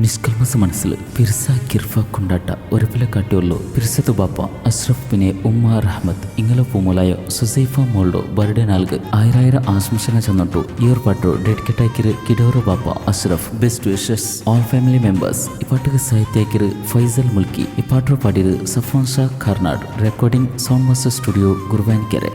നിഷ്കൽമസ മനസ്സിൽ പിർസ കിർഫ കൊണ്ടാട്ട ഒരപ്പിലെ കാട്ടിയുള്ളൂ പിർസത്തു ബാപ്പ അഷ്റഫ് പിന്നെ ഉമ്മ റഹ്മത്ത് ഇങ്ങല പൂമുലായ സുസൈഫ മോൾഡോ ബർത്ത്ഡേ നാൾക്ക് ആയിരം ആശംസകൾ ചെന്നിട്ടു ഈ ഒരു പാട്ടു ഡെഡിക്കേറ്റ് ആക്കിയത് കിഡോറോ ബാപ്പ Ashraf best wishes all family members ഈ പാട്ടുക്ക് സാഹിത്യ ആക്കിയത് ഫൈസൽ മുൽക്കി ഈ പാട്ടു പാടിയത് Safon Shah Karnad recording sound master studio ഗുർവാൻകരെ.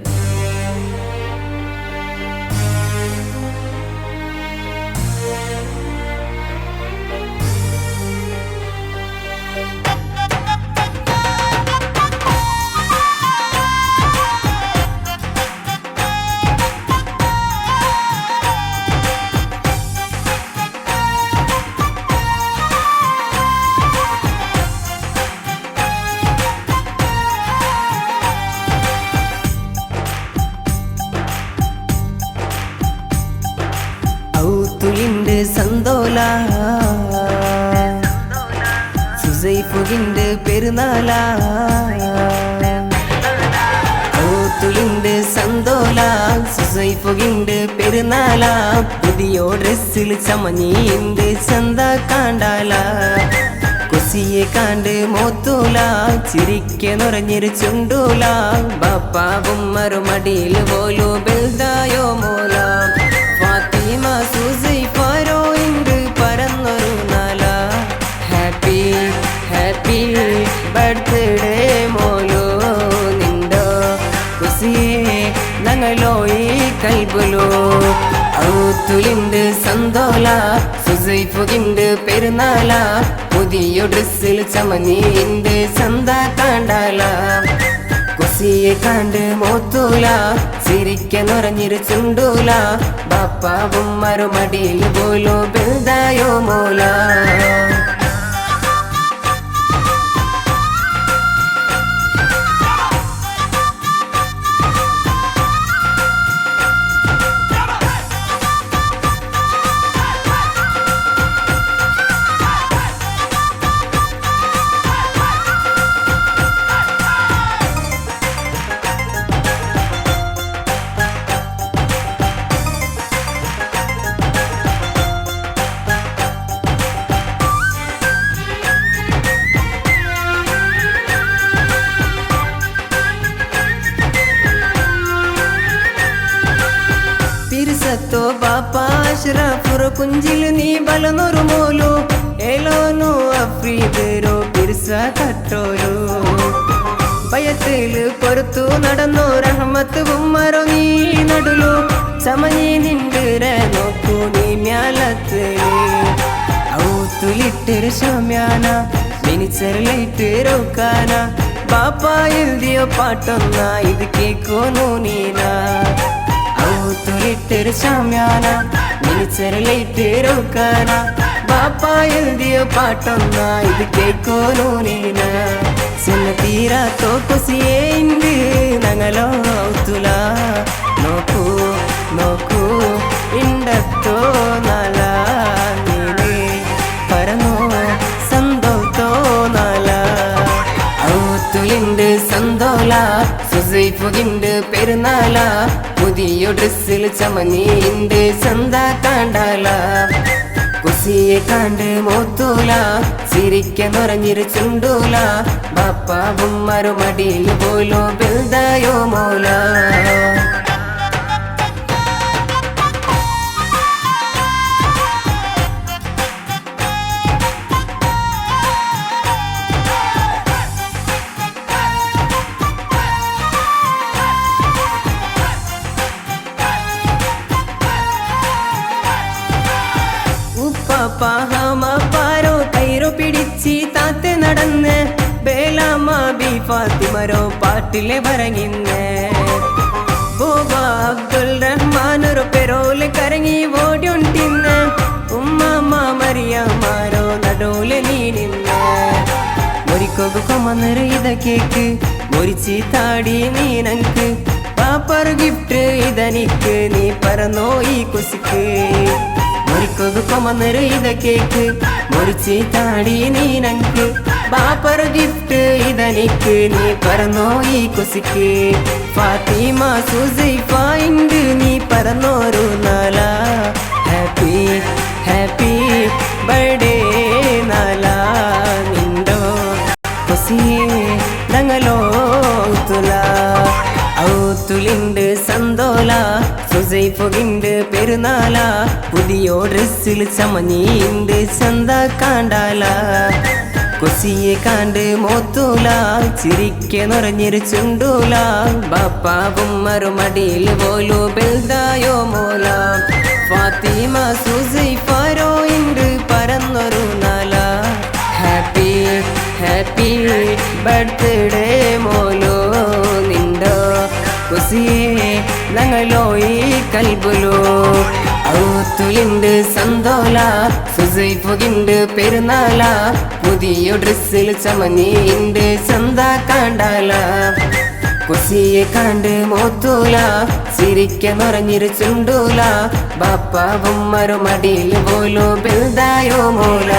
ഔത്തുലിൻ്റെ സന്തോല സുസൈഫുകിൻ്റെ പെരുന്നാള ഔത്തുലിൻ്റെ സന്തോല സുസൈഫുകിൻ്റെ പെരുന്നാള പുതിയോ ഡ്രസ്സിൽ ചമഞ്ഞിൻ്റെ ചന്ത കാണ്ടാല കുസിയെ കാണ്ട് മോത്തൂല ചിരിക്കെ നിറഞ്ഞിരു ചുണ്ടൂല ബാപ്പാവും മറുമടിയിൽ പോലോ ബെൽദായോ മോല ഫാത്തിമ സുസൈഫാരോ ഇണ്ട് പരന്നൊരു നാല ഹാപ്പി ഹാപ്പി ബർത്ത്ഡേ മോലോ നിണ്ടോ കുസിയെ ഞങ്ങളോ ഈ കൽബുലോ ഔത്തുലിൻ്റെ സന്തോല സുസൈഫുകിൻ്റെ പെരുന്നാള പുതിയ ഡ്രസ്സിൽ ചമഞ്ഞിൻ്റെ ചന്ത കാണ്ടാല കുസിയെ കാണ്ട് മോത്തൂല ചിരിക്കെ നിറഞ്ഞിരു ചുണ്ടൂല ബാപ്പാവും മറുമടിയിൽ പോലോ ബെൽദായോ മോല. പിർസത്തോ ബാപ്പാ അഷ്റഫുറ കുഞ്ചിൽ നീ ബലനൊരു മോലു എലോനു അഫ്രീദരോ പിർസ കട്ടോലു ഭയത്തിൽ പൊറത്തു നടന്നു റഹ്മത്ത് ഉമ്മറോ നീ നടുലു ചമഞ്ഞി നിണ്ടിര നോക്കൂ നീ മ്യാലത്തില് ഔത്തുലിട്ടൊരു ശമ്യാന മിനിച്ചറിലിട്ട് റോക്കാന ബാപ്പാ എഴുതിയോ പാട്ടൊന്ന ഇത് കേക്കോനു നീന ഔത്തുലിട്ടൊരു ശമ്യാന മിനിച്ചറിലിട്ട് റോക്കാന ബാപ്പാ എഴുതിയോ പാട്ടൊന്ന ഇത് കേക്കോനു നീന ചെന്ന തീരാത്തോ കുസിയേ ഇണ്ട് ഞങ്ങളോ ഔത്തുല നോക്കൂ നോക്കൂ ഇണ്ടത്തോ നാല നീനെ പറന്നോ സന്തോത്തോ നാല ഔത്തുലിൻ്റെ സന്തോല സുസൈഫുകിൻ്റെ പെരുന്നാള പുതിയ ഡ്രസ്സിൽ ചമഞ്ഞിൻ്റെ ചന്ത കാണ്ടാല കുസിയെ കാണ്ട് മോത്തൂല ചിരിക്കെ നിറഞ്ഞിരു ചുണ്ടൂല ബാപ്പാവും മറുമടിയിൽ പോലോ ബെൽദായോ മോല. പാരോ തൈരോ പിടിച്ച് താത്തെ നടന്ന് ബേലാമ ബി ഫാത്തിമരോ പാട്ടിലെ വരങ്ങിന്ന് ബോബ അബ്ദുൽ റഹ്മാനൊരു പെരോലെ കരങ്ങി ഓടിയൊണ്ടിന്ന് ഉമ്മ മറിയമാരോ നടോലെ നീ നിന്ന് മൊരിക്കൊക്കെ കൊമന്നൊരു ഇത കേക്ക് മൊരിച്ച് താടി നീ നക്ക് പാപ്പർ ഗിഫ്റ്റ് ഇതനിക്ക് നീ പറന്നോ ഈ കുസിക്ക് മൊരിക്കൊക്കെ കൊമന്നൊരു ഇത കേക്ക് മൊരിച്ച് താടി നീ നക്ക് പാപ്പർ ഗിഫ്റ്റ് ഇതനിക്ക് നീ പറന്നോ ഈ കുസിക്ക് ഫാത്തിമ സുസൈഫ ഇണ്ട് നീ പറന്നോരു നാല ഹാപ്പി ഹാപ്പി ബർത്ത്ഡേ സുസൈഫുണ്ട് പെരുന്നാള പുതിയോ ഡ്രസ്സിൽ ചമഞ്ഞിണ്ട് ചന്ത കാണ്ടാല കൊസിയെ കാണ്ട് മോത്തൂല ചിരിക്കെ നിറഞ്ഞിരു ചുണ്ടൂല ബാപ്പാവും മറുമടിയിൽ പോലു ബെൽദായോ മോല ഫാത്തിമ സുസൈഫാരോ ഉണ്ട് പറന്നൊരു നാല ഹാപ്പി ഹാപ്പി ബർത്ത്ഡേ മോലോ നിണ്ടോ കൊസിയെ ഞങ്ങളോ ഈ കൽബുലോ ഔത്തുലിണ്ട് സന്തോല സുസൈഫുണ്ട് പെരുന്നാള പുതിയ ഡ്രസ്സിൽ ചമഞ്ഞിണ്ട് ചന്ത കാണ്ടാല കൊസിയെ കാണ്ട് മോത്തൂല ചിരിക്കെ നിറഞ്ഞിരു ചുണ്ടൂല ബാപ്പാവും മറുമടിയിൽ പോലോ ബെൽദായോ മോല